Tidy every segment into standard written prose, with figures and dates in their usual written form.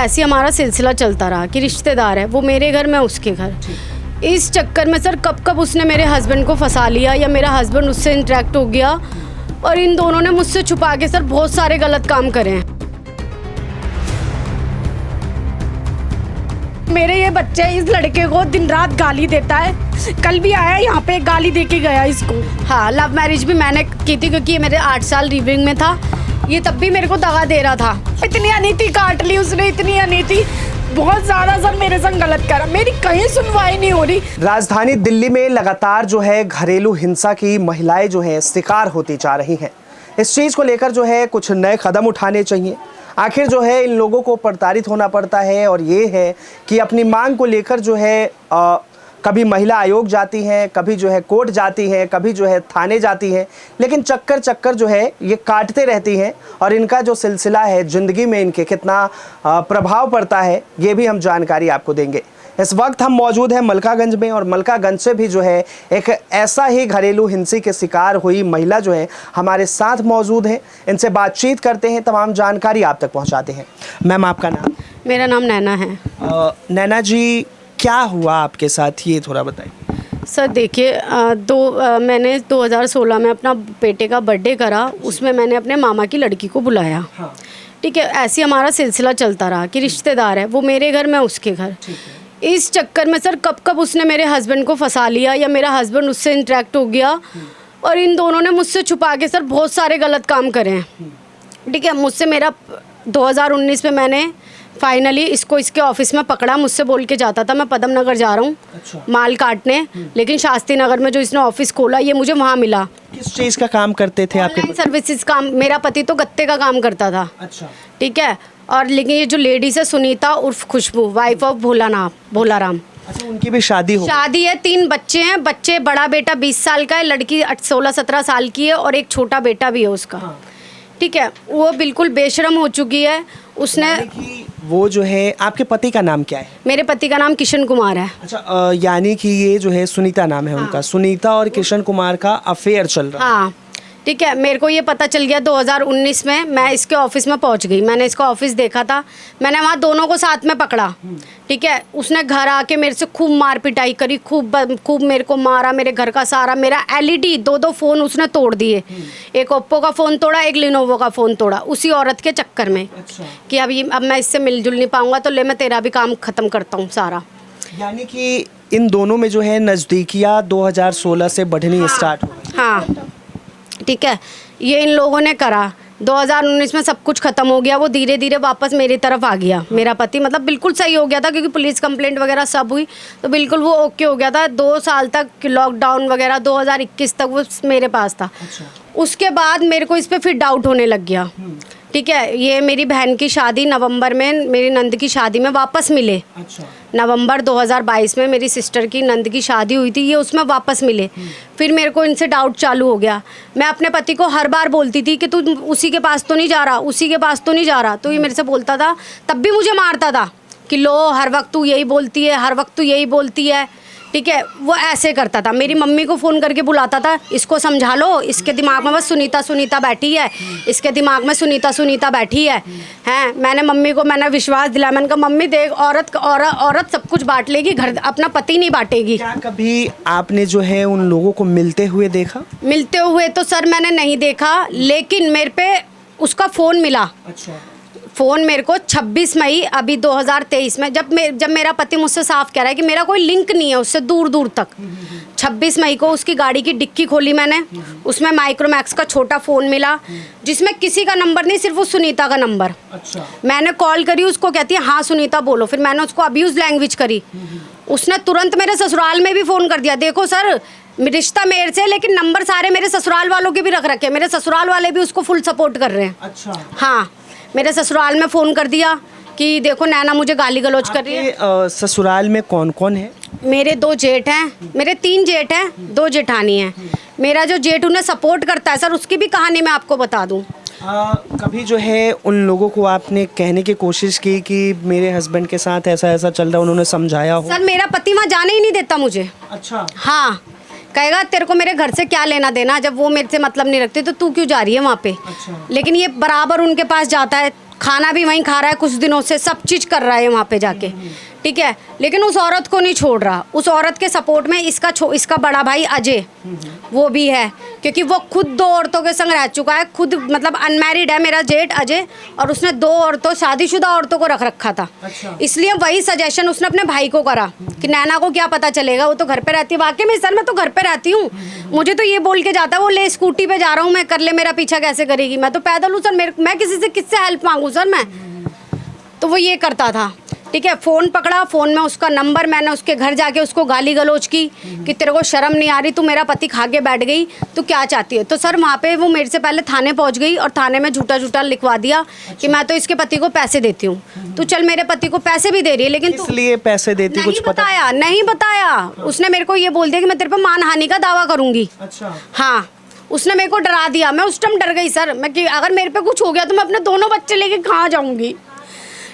ऐसे हमारा सिलसिला चलता रहा कि रिश्तेदार है, वो मेरे घर, मैं उसके घर। इस चक्कर में सर कब कब उसने मेरे हस्बैंड को फंसा लिया या मेरा हस्बैंड उससे इंटरेक्ट हो गया, और इन दोनों ने मुझसे छुपा के सर बहुत सारे गलत काम करे हैं। मेरे ये बच्चे इस लड़के को दिन रात गाली देता है। कल भी आया यहाँ पे, गाली दे के गया इसको। हाँ, लव मैरिज भी मैंने की थी क्योंकि ये मेरे 8 साल लिविंग में था। ये तब भी मेरे को दगा दे रहा था। इतनी अनीति काट ली उसने, इतनी अनीति, बहुत ज्यादा सर मेरे संग गलत करा। मेरी कहीं सुनवाई नहीं हो रही। राजधानी दिल्ली में लगातार जो है घरेलू हिंसा की महिलाएं जो है शिकार होती जा रही हैं। इस चीज़ को लेकर जो है कुछ नए कदम उठाने चाहिए। आखिर जो है इन लोगों को प्रताड़ित होना पड़ता है, और ये है कि अपनी मांग को लेकर जो है कभी महिला आयोग जाती हैं, कभी जो है कोर्ट जाती हैं, कभी जो है थाने जाती हैं, लेकिन चक्कर जो है ये काटते रहती हैं। और इनका जो सिलसिला है ज़िंदगी में इनके कितना प्रभाव पड़ता है, ये भी हम जानकारी आपको देंगे। इस वक्त हम मौजूद हैं मलकागंज में, और मलकागंज से भी जो है एक ऐसा ही घरेलू हिंसा के शिकार हुई महिला जो है हमारे साथ मौजूद है। इनसे बातचीत करते हैं, तमाम जानकारी आप तक पहुंचाते हैं। मैम, आपका नाम? मेरा नाम नैना है। नैना जी, क्या हुआ आपके साथ, ये थोड़ा बताइए। सर देखिए, मैंने 2016 में अपना बेटे का बर्थडे करा। उसमें मैंने अपने मामा की लड़की को बुलाया। हाँ। ठीक है, ऐसे हमारा सिलसिला चलता रहा कि रिश्तेदार है, वो मेरे घर, मैं उसके घर। इस चक्कर में सर कब कब उसने मेरे हस्बैंड को फंसा लिया या मेरा हस्बैंड उससे इंटरेक्ट हो गया, और इन दोनों ने मुझसे छुपा के सर बहुत सारे गलत काम करे हैं। ठीक है, मुझसे मेरा 2019 में मैंने फाइनली इसको इसके ऑफिस में पकड़ा। मुझसे बोल के जाता था मैं पदम नगर जा रहा हूँ। अच्छा। माल काटने, लेकिन शास्त्री नगर में जो इसने ऑफिस खोला ये मुझे वहाँ मिला। किस चीज़ का काम करते थे आपके? ऑनलाइन सर्विसेज काम। मेरा पति तो गत्ते का काम करता था। अच्छा। ठीक है, और लेकिन ये जो लेडीज है सुनीता उर्फ खुशबू, वाइफ ऑफ भोलाराम। अच्छा, उनकी भी शादी हो? शादी है, 3 बच्चे हैं। बच्चे, बड़ा बेटा 20 साल का है, लड़की 16-17 साल की है, और एक छोटा बेटा भी है उसका। हाँ। ठीक है, वो बिल्कुल बेशरम हो चुकी है। उसने, वो जो है, आपके पति का नाम क्या है? मेरे पति का नाम किशन कुमार है। अच्छा, यानी कि ये जो है सुनीता नाम है उनका। सुनीता और किशन कुमार का अफेयर चल रहा है। हाँ, ठीक है। मेरे को ये पता चल गया 2019 में। मैं इसके ऑफिस में पहुंच गई, मैंने इसका ऑफिस देखा था, मैंने वहाँ दोनों को साथ में पकड़ा। ठीक है, उसने घर आके मेरे से खूब मार पिटाई करी, खूब मेरे को मारा। मेरे घर का सारा, मेरा LED 2 फ़ोन उसने तोड़ दिए। एक ओप्पो का फ़ोन तोड़ा, एक लिनोवो का फ़ोन तोड़ा, उसी औरत के चक्कर में। अच्छा। कि अब मैं इससे मिलजुल नहीं पाऊंगा, तो ले मैं तेरा भी काम ख़त्म करता हूँ सारा। यानी कि इन दोनों में जो है नज़दीकियाँ 2016 से बढ़नी स्टार्ट हो गई। हाँ, ठीक है, ये इन लोगों ने करा। 2019 में सब कुछ खत्म हो गया। वो धीरे धीरे वापस मेरी तरफ आ गया। मेरा पति मतलब बिल्कुल सही हो गया था, क्योंकि पुलिस कंप्लेंट वगैरह सब हुई तो बिल्कुल वो ओके हो गया था। 2 साल तक लॉकडाउन वगैरह 2021 तक वो मेरे पास था। अच्छा। उसके बाद मेरे को इस पर फिर डाउट होने लग गया। ठीक है, ये मेरी बहन की शादी नवंबर में, मेरी नंद की शादी में वापस मिले। अच्छा। नवंबर 2022 में मेरी सिस्टर की नंद की शादी हुई थी, ये उसमें वापस मिले। फिर मेरे को इनसे डाउट चालू हो गया। मैं अपने पति को हर बार बोलती थी कि तू उसी के पास तो नहीं जा रहा, उसी के पास तो नहीं जा रहा। तो ये मेरे से बोलता था, तब भी मुझे मारता था कि लो हर वक्त तू यही बोलती है, हर वक्त तू यही बोलती है। ठीक है, वो ऐसे करता था। मेरी मम्मी को फ़ोन करके बुलाता था, इसको समझा लो, इसके दिमाग में बस सुनीता बैठी है, इसके दिमाग में सुनीता बैठी है। हैं, मैंने विश्वास दिलाया। मैंने कहा मम्मी देख, औरत सब कुछ बांट लेगी, घर अपना पति नहीं बांटेगी। क्या कभी आपने जो है उन लोगों को मिलते हुए देखा? मिलते हुए तो सर मैंने नहीं देखा, लेकिन मेरे पे उसका फ़ोन मिला। अच्छा। फ़ोन मेरे को 26 मई अभी 2023 में, जब मेरा पति मुझसे साफ कह रहा है कि मेरा कोई लिंक नहीं है उससे दूर तक। 26 मई को उसकी गाड़ी की डिक्की खोली मैंने, उसमें माइक्रोमैक्स का छोटा फ़ोन मिला, जिसमें किसी का नंबर नहीं, सिर्फ वो सुनीता का नंबर। अच्छा। मैंने कॉल करी, उसको कहती है हाँ सुनीता बोलो। फिर मैंने उसको अब्यूज़ लैंग्वेज करी। उसने तुरंत मेरे ससुराल में भी फ़ोन कर दिया। देखो सर, रिश्ता मेरे से, लेकिन नंबर सारे मेरे ससुराल वालों के भी रख रखे। मेरे ससुराल वाले भी उसको फुल सपोर्ट कर रहे हैं। अच्छा। हाँ, मेरे ससुराल में फ़ोन कर दिया कि देखो नैना मुझे गाली गलौज कर रही है। ससुराल में कौन कौन है? मेरे 2 जेठ हैं, मेरे 3 जेठ हैं, 2 जेठानी हैं। मेरा जो जेठ उन्हें सपोर्ट करता है सर, उसकी भी कहानी मैं आपको बता दूं। कभी जो है उन लोगों को आपने कहने की कोशिश की कि मेरे हस्बैंड के साथ ऐसा ऐसा चल रहा है, उन्होंने समझाया हो? सर मेरा पति वहाँ जाने ही नहीं देता मुझे। अच्छा। हाँ, कहेगा तेरे को मेरे घर से क्या लेना देना, जब वो मेरे से मतलब नहीं रखते तो तू क्यों जा रही है वहाँ पे। अच्छा। लेकिन ये बराबर उनके पास जाता है, खाना भी वहीं खा रहा है कुछ दिनों से, सब चीज़ कर रहा है वहाँ पे जाके, ठीक है। लेकिन उस औरत को नहीं छोड़ रहा। उस औरत के सपोर्ट में इसका बड़ा भाई अजय वो भी है, क्योंकि वो खुद 2 औरतों के संग रह चुका है, खुद मतलब अनमैरिड है मेरा जेठ अजय, और उसने 2 औरतों शादीशुदा औरतों को रख रखा था। अच्छा। इसलिए वही सजेशन उसने अपने भाई को करा कि नैना को क्या पता चलेगा, वो तो घर पे रहती है। वाकई में सर मैं तो घर पे रहती हूँ, मुझे तो ये बोल के जाता है वो ले स्कूटी पे जा रहा हूँ मैं, कर ले, मेरा पीछा कैसे करेगी, मैं तो पैदल हूँ सर, मैं किससे हेल्प मांगू सर मैं। तो वो ये करता था, ठीक है। फ़ोन पकड़ा, फ़ोन में उसका नंबर, मैंने उसके घर जाके उसको गाली गलौज की कि तेरे को शर्म नहीं आ रही, तू मेरा पति खा के बैठ गई, तू क्या चाहती है। तो सर वहाँ पे वो मेरे से पहले थाने पहुँच गई और थाने में झूठा लिखवा दिया कि मैं तो इसके पति को पैसे देती हूँ। तू चल मेरे पति को पैसे भी दे रही है, लेकिन तू इसलिए पैसे देती कुछ पता नहीं बताया। उसने मेरे को ये बोल दिया कि मैं तेरे पे मानहानि का दावा करूँगी। अच्छा। हाँ, उसने मेरे को डरा दिया। मैं उस टाइम डर गई सर, मैं कि अगर मेरे पे कुछ हो गया तो मैं अपने दोनों बच्चे लेके कहाँ जाऊँगी,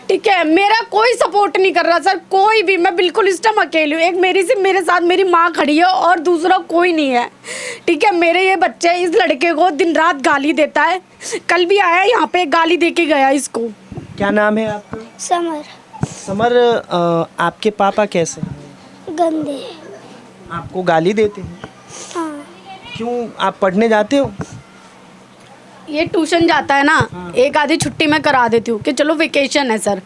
ठीक है। मेरा कोई सपोर्ट नहीं कर रहा सर, कोई भी। मैं बिल्कुल इस टाइम अकेली हूँ। एक मेरे साथ मेरी माँ खड़ी है और दूसरा कोई नहीं है, ठीक है। मेरे ये बच्चे इस लड़के को दिन रात गाली देता है। कल भी आया यहाँ पे, गाली दे के गया इसको। क्या नाम है आपका? समर। समर, आपके पापा कैसे हैं? गंदे। आपको गाली देते हैं? हाँ। क्यों, आप पढ़ने जाते हो? ये ट्यूशन जाता है ना, एक आधी छुट्टी मैं करा देती हूँ कि चलो वेकेशन है सर।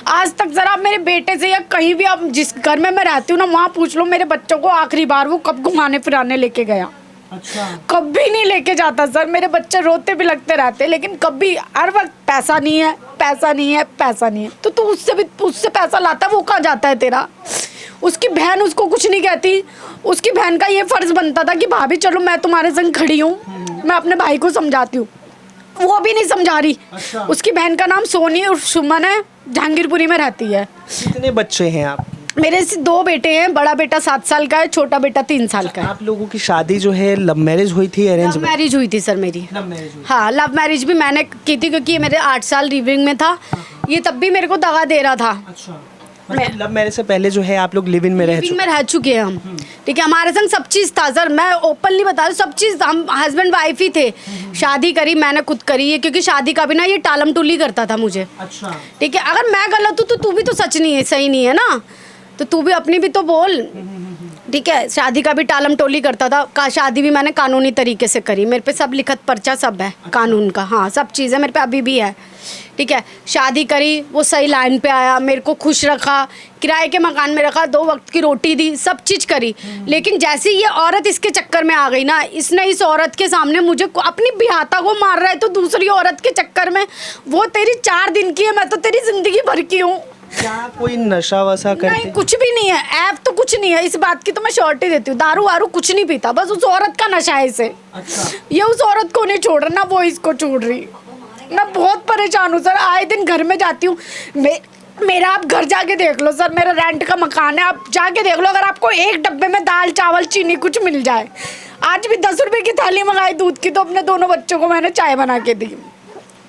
आज तक सर आप मेरे बेटे से या कहीं भी आप जिस घर में मैं रहती हूँ ना, वहाँ पूछ लो मेरे बच्चों को आखिरी बार वो कब घुमाने फिराने लेके गया। अच्छा। कभी नहीं लेके जाता सर। मेरे बच्चे रोते भी लगते रहते, लेकिन कभी, हर वक्त पैसा नहीं है, पैसा नहीं है, पैसा नहीं है। तो तू उससे पैसा लाता, वो कहाँ जाता है तेरा? उसकी बहन उसको कुछ नहीं कहती। उसकी बहन का ये फर्ज बनता था कि भाभी चलो मैं तुम्हारे संग खड़ी हूँ, मैं अपने भाई को समझाती हूँ, वो भी नहीं समझा रही। अच्छा। उसकी बहन का नाम सोनी और सुमन है, जहांगीरपुरी में रहती है। कितने बच्चे हैं आप? मेरे से 2 बेटे हैं, बड़ा बेटा 7 साल का है, छोटा बेटा 3 साल का है। आप लोगों की शादी जो है लव मैरिज हुई थी, अरेंज लव मैरिज हुई थी सर मेरी। लव मैरिज हुई? हाँ, लव मैरिज भी मैंने की थी, क्योंकि ये मेरे 8 साल लिविंग में था। ये तब भी मेरे को दगा दे रहा था। अच्छा। मतलब लव मैरिज से पहले जो है आप लोग लिव इन में रह चुके हैं हम, ठीक है। हमारे संग सब चीज़ था सर, मैं ओपनली बता दूं, सब चीज़। हम हस्बैंड वाइफ ही थे। शादी करी मैंने खुद करी है, क्योंकि शादी का भी ना ये टालम टुली करता था मुझे। अच्छा। ठीक है, अगर मैं गलत हूँ तो तू भी तो सच नहीं है, सही नहीं है ना, तो तू भी अपनी भी तो बोल, ठीक है। शादी का भी टालम टोली करता था। शादी भी मैंने कानूनी तरीके से करी, मेरे पे सब लिखत पर्चा सब है। अच्छा। कानून का, हाँ, सब चीज़ें मेरे पे अभी भी है, ठीक है। शादी करी, वो सही लाइन पे आया, मेरे को खुश रखा, किराए के मकान में रखा, 2 वक्त की रोटी दी, सब चीज़ करी। लेकिन जैसे ये औरत इसके चक्कर में आ गई ना, इसने इस औरत के सामने मुझे अपनी बिहाता को मार रहा है, तो दूसरी औरत के चक्कर में, वो तेरी 4 दिन की है, मैं तो तेरी जिंदगी भर की हूँ। क्या कोई नशा वशा करते? नहीं, कुछ भी नहीं है, ऐप तो कुछ नहीं है, इस बात की तो मैं श्योरिटी देती हूँ। दारू वारू कुछ नहीं पीता, बस उस औरत का नशा है इसे। अच्छा। ये उस औरत को नहीं छोड़ रहा, ना वो इसको छोड़ रही। मैं बहुत परेशान हूँ सर, आए दिन घर में जाती हूँ। मेरा आप घर जाके देख लो सर, मेरा रेंट का मकान है, आप जाके देख लो। अगर आपको एक डब्बे में दाल चावल चीनी कुछ मिल जाए, आज भी 10 रुपए की थाली मंगाई दूध की, तो अपने दोनों बच्चों को मैंने चाय बना के दी।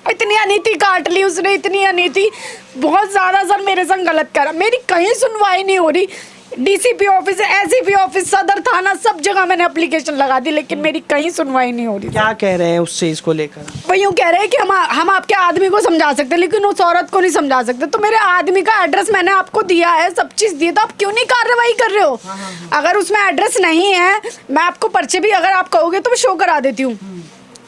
इतनी अनीति काट ली उसने, इतनी अनीति, बहुत ज़्यादा सर मेरे संग गलत करा। मेरी कहीं सुनवाई नहीं हो रही। डीसीपी ऑफिस, एसीपी ऑफिस, सदर थाना, सब जगह मैंने एप्लीकेशन लगा दी, लेकिन मेरी कहीं सुनवाई नहीं हो रही। क्या कह रहे हैं उस चीज़ को लेकर? वो यूँ कह रहे हैं कि हम आपके आदमी को समझा सकते, लेकिन उस औरत को नहीं समझा सकते। तो मेरे आदमी का एड्रेस मैंने आपको दिया है, सब चीज़ दी, तो आप क्यों नहीं कार्रवाई कर रहे हो? अगर उसमें एड्रेस नहीं है, मैं आपको पर्चे भी अगर आप कहोगे तो मैं शो करा देती हूँ।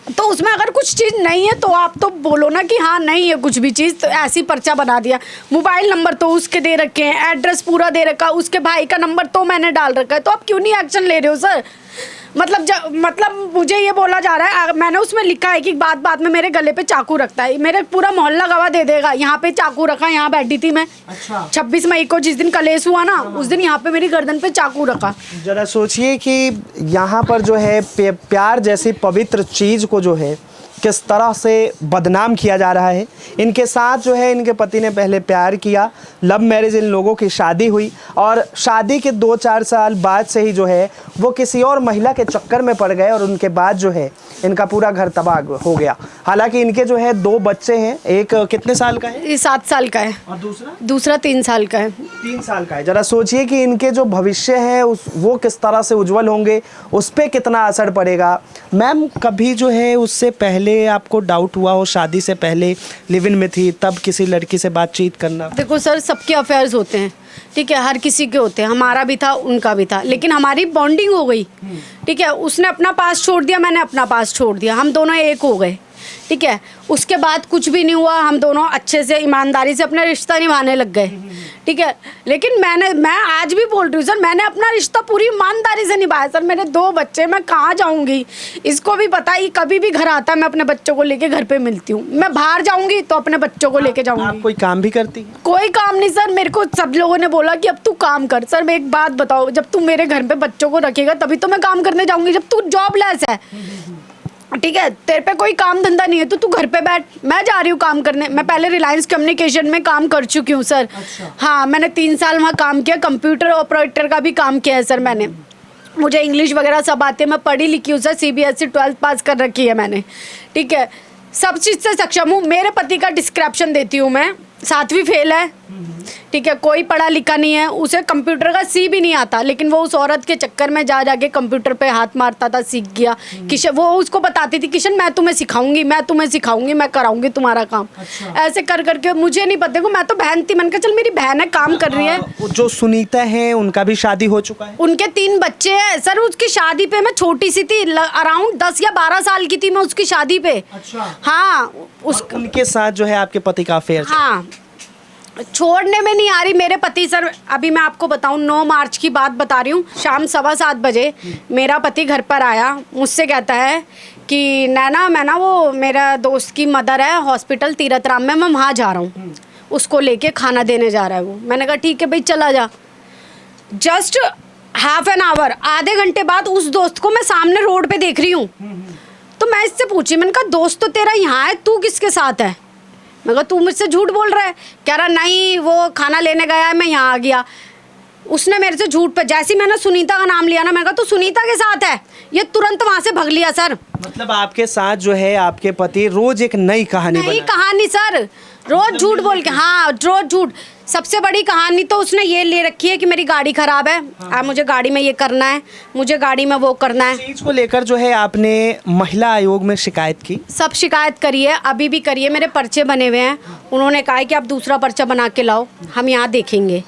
तो उसमें अगर कुछ चीज़ नहीं है तो आप तो बोलो ना कि हाँ नहीं है कुछ भी चीज़, तो ऐसी पर्चा बना दिया। मोबाइल नंबर तो उसके दे रखे हैं, एड्रेस पूरा दे रखा, उसके भाई का नंबर तो मैंने डाल रखा है, तो आप क्यों नहीं एक्शन ले रहे हो सर? मतलब मुझे ये बोला जा रहा है, मैंने उसमें लिखा है कि बात में मेरे गले पे चाकू रखता है। मेरे पूरा मोहल्ला गवाह दे देगा, यहाँ पे चाकू रखा, यहाँ बैठी थी मैं। अच्छा। 26 मई को जिस दिन कलेश हुआ ना, उस दिन यहाँ पे मेरी गर्दन पे चाकू रखा। जरा सोचिए कि यहाँ पर जो है प्यार जैसी पवित्र चीज़ को जो है किस तरह से बदनाम किया जा रहा है। इनके साथ जो है इनके पति ने पहले प्यार किया, लव मैरिज इन लोगों की शादी हुई और शादी के 2-4 साल बाद से ही जो है वो किसी और महिला के चक्कर में पड़ गए और उनके बाद जो है इनका पूरा घर तबाह हो गया। हालांकि इनके जो है 2 बच्चे हैं, एक कितने साल का है? ये 7 साल का है और दूसरा 3 साल का है। 3 साल का है। जरा सोचिए कि इनके जो भविष्य है वो किस तरह से उज्जवल होंगे, उस पर कितना असर पड़ेगा। मैम, कभी जो है उससे पहले आपको डाउट हुआ हो, शादी से पहले लिव इन में थी तब किसी लड़की से बातचीत करना? देखो सर, सबके अफेयर्स होते हैं, ठीक है, हर किसी के होते हैं, हमारा भी था उनका भी था, लेकिन हमारी बॉन्डिंग हो गई, ठीक है। उसने अपना पास छोड़ दिया, मैंने अपना पास छोड़ दिया, हम दोनों एक हो गए, ठीक है। उसके बाद कुछ भी नहीं हुआ, हम दोनों अच्छे से ईमानदारी से अपना रिश्ता निभाने लग गए, ठीक है। लेकिन मैं आज भी बोल रही हूँ सर, मैंने अपना रिश्ता पूरी ईमानदारी से निभाया सर। मेरे 2 बच्चे, मैं कहाँ जाऊँगी, इसको भी पता है, कभी भी घर आता है मैं अपने बच्चों को लेके घर पे मिलती हूँ। मैं बाहर जाऊँगी तो अपने बच्चों को लेके जाऊँगी। आप कोई काम भी करती हैं? कोई काम नहीं सर, मेरे को सब लोगों ने बोला कि अब तू काम कर। सर मैं एक बात बताओ, जब तू मेरे घर पे बच्चों को रखेगा तभी तो मैं काम करने जाऊँगी। जब तू जॉबलेस है, ठीक है, तेरे पे कोई काम धंधा नहीं है तो तू घर पे बैठ, मैं जा रही हूँ काम करने। मैं पहले रिलायंस कम्युनिकेशन में काम कर चुकी हूँ सर। अच्छा। हाँ, मैंने 3 साल वहाँ काम किया, कंप्यूटर ऑपरेटर का भी काम किया है सर मैंने। मुझे इंग्लिश वगैरह सब आती है, मैं पढ़ी लिखी हूँ सर, CBSE 12th पास कर रखी है मैंने, ठीक है, सब चीज़ से सक्षम हूँ। मेरे पति का डिस्क्रिप्शन देती हूँ मैं, 7वीं फेल है, ठीक है, कोई पढ़ा लिखा नहीं है, उसे कंप्यूटर का सी भी नहीं आता, लेकिन वो उस औरत के चक्कर में जा जाके कंप्यूटर पे हाथ मारता था, सीख गया। किशन, वो उसको बताती थी, किशन मैं तुम्हें सिखाऊंगी, मैं कराऊंगी तुम्हारा काम। अच्छा। ऐसे कर करके, मुझे नहीं पता को, मैं तो बहन थी, मैंने कहा चल मेरी बहन है, काम कर रही है। जो सुनीता है उनका भी शादी हो चुका है? उनके 3 बच्चे हैं सर। उसकी शादी पे मैं छोटी सी थी, अराउंड 10 या 12 साल की थी मैं उसकी शादी पे। अच्छा। हाँ, उनके साथ जो है आपके पति का अफेयर? हाँ, छोड़ने में नहीं आ रही मेरे पति सर। अभी मैं आपको बताऊं, 9 मार्च की बात बता रही हूँ, शाम 7:15 बजे मेरा पति घर पर आया, मुझसे कहता है कि नैना, मैं ना वो मेरा दोस्त की मदर है हॉस्पिटल तीरथ राम में, मैं वहाँ जा रहा हूँ, उसको लेके खाना देने जा रहा है वो। मैंने कहा ठीक है भाई, चला जा। जस्ट हाफ एन आवर, आधे घंटे बाद उस दोस्त को मैं सामने रोड पे देख रही हूँ। तो मैं इससे पूछी, मैंने कहा दोस्त तो तेरा यहाँ है, तू किसके साथ है? मैं कहा तू मुझसे झूठ बोल रहा है। कह रहा नहीं, वो खाना लेने गया है, मैं यहाँ आ गया। उसने मेरे से झूठ पे, जैसे ही मैंने सुनीता का नाम लिया ना, मैंने कहा तू सुनीता के साथ है, ये तुरंत वहाँ से भग लिया सर। मतलब आपके साथ जो है आपके पति रोज एक नई कहानी सर, रोज झूठ बोल के, हाँ रोज झूठ। सबसे बड़ी कहानी तो उसने ये ले रखी है कि मेरी गाड़ी खराब है, हाँ। मुझे गाड़ी में ये करना है, मुझे गाड़ी में वो करना है। चीज को लेकर जो है आपने महिला आयोग में शिकायत की? सब शिकायत करी है, अभी भी करी है, मेरे पर्चे बने हुए हैं। उन्होंने कहा है कि आप दूसरा पर्चा बना के लाओ, हम यहाँ देखेंगे,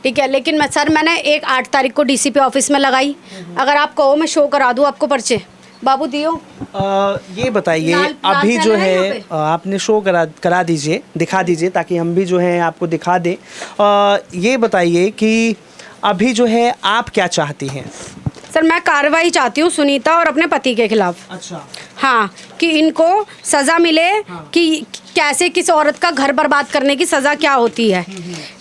ठीक है। लेकिन मैंने 8 तारीख को DCP ऑफिस में लगाई। अगर आप कहो मैं शो करा दूँ आपको पर्चे, बाबू दियो। ये बताइए, अभी जो है आपने शो करा दीजिए, दिखा दीजिए, ताकि हम भी जो है आपको दिखा दें। ये बताइए कि अभी जो है आप क्या चाहती हैं? सर मैं कार्रवाई चाहती हूँ सुनीता और अपने पति के खिलाफ। अच्छा। हाँ, कि इनको सज़ा मिले, हाँ। कि कैसे किस औरत का घर बर्बाद करने की सज़ा क्या होती है,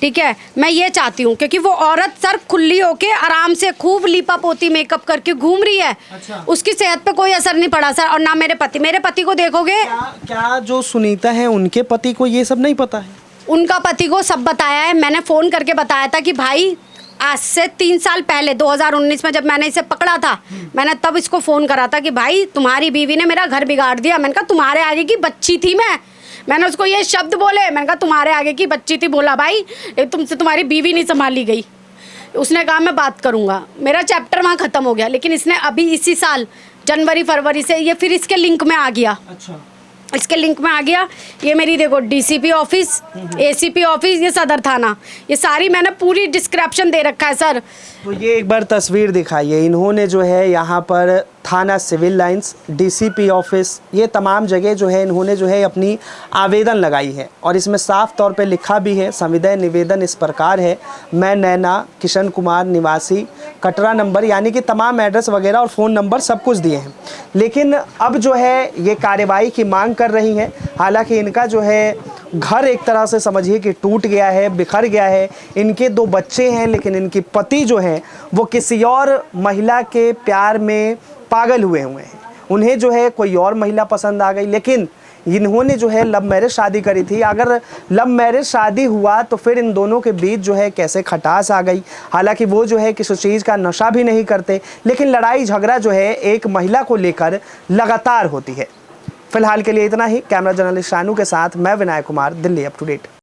ठीक है, मैं ये चाहती हूँ। क्योंकि वो औरत सर खुली होके आराम से खूब लिपा पोती मेकअप करके घूम रही है। अच्छा। उसकी सेहत पे कोई असर नहीं पड़ा सर, और ना मेरे पति को देखोगे। क्या जो सुनीता है उनके पति को ये सब नहीं पता है? उनका पति को सब बताया है, मैंने फ़ोन करके बताया था कि भाई आज से 3 साल पहले 2019 में जब मैंने इसे पकड़ा था, मैंने तब इसको फ़ोन करा था कि भाई तुम्हारी बीवी ने मेरा घर बिगाड़ दिया। मैंने कहा तुम्हारे आगे की बच्ची थी मैंने उसको ये शब्द बोले, मैंने कहा तुम्हारे आगे की बच्ची थी। बोला भाई तुमसे तुम्हारी बीवी नहीं संभाली गई। उसने कहा मैं बात करूँगा। मेरा चैप्टर वहाँ ख़त्म हो गया, लेकिन इसने अभी इसी साल जनवरी फरवरी से ये फिर इसके लिंक में आ गया। अच्छा। इसके लिंक में आ गया। ये मेरी देखो DCP ऑफिस, ACP ऑफिस, ये सदर थाना, ये सारी मैंने पूरी डिस्क्रिप्शन दे रखा है सर। तो ये एक बार तस्वीर दिखाइए। इन्होंने जो है यहाँ पर थाना सिविल लाइंस, DCP ऑफिस, ये तमाम जगह जो है इन्होंने जो है अपनी आवेदन लगाई है, और इसमें साफ तौर पे लिखा भी है, संविदा निवेदन इस प्रकार है, मैं नैना किशन कुमार निवासी कटरा नंबर, यानी कि तमाम एड्रेस वगैरह और फ़ोन नंबर सब कुछ दिए हैं। लेकिन अब जो है ये कार्रवाई की मांग कर रही हैं। हालांकि इनका जो है घर एक तरह से समझिए कि टूट गया है, बिखर गया है। इनके 2 बच्चे हैं, लेकिन इनकी पति जो हैं वो किसी और महिला के प्यार में पागल हुए हैं। उन्हें जो है कोई और महिला पसंद आ गई, लेकिन इन्होंने जो है लव मैरिज शादी करी थी। अगर लव मैरिज शादी हुआ तो फिर इन दोनों के बीच जो है कैसे खटास आ गई। हालांकि वो जो है किसी चीज़ का नशा भी नहीं करते, लेकिन लड़ाई झगड़ा जो है एक महिला को लेकर लगातार होती है। फिलहाल के लिए इतना ही। कैमरा जर्नलिस्ट शानू के साथ मैं Vinayak Kumar, Delhi up to date.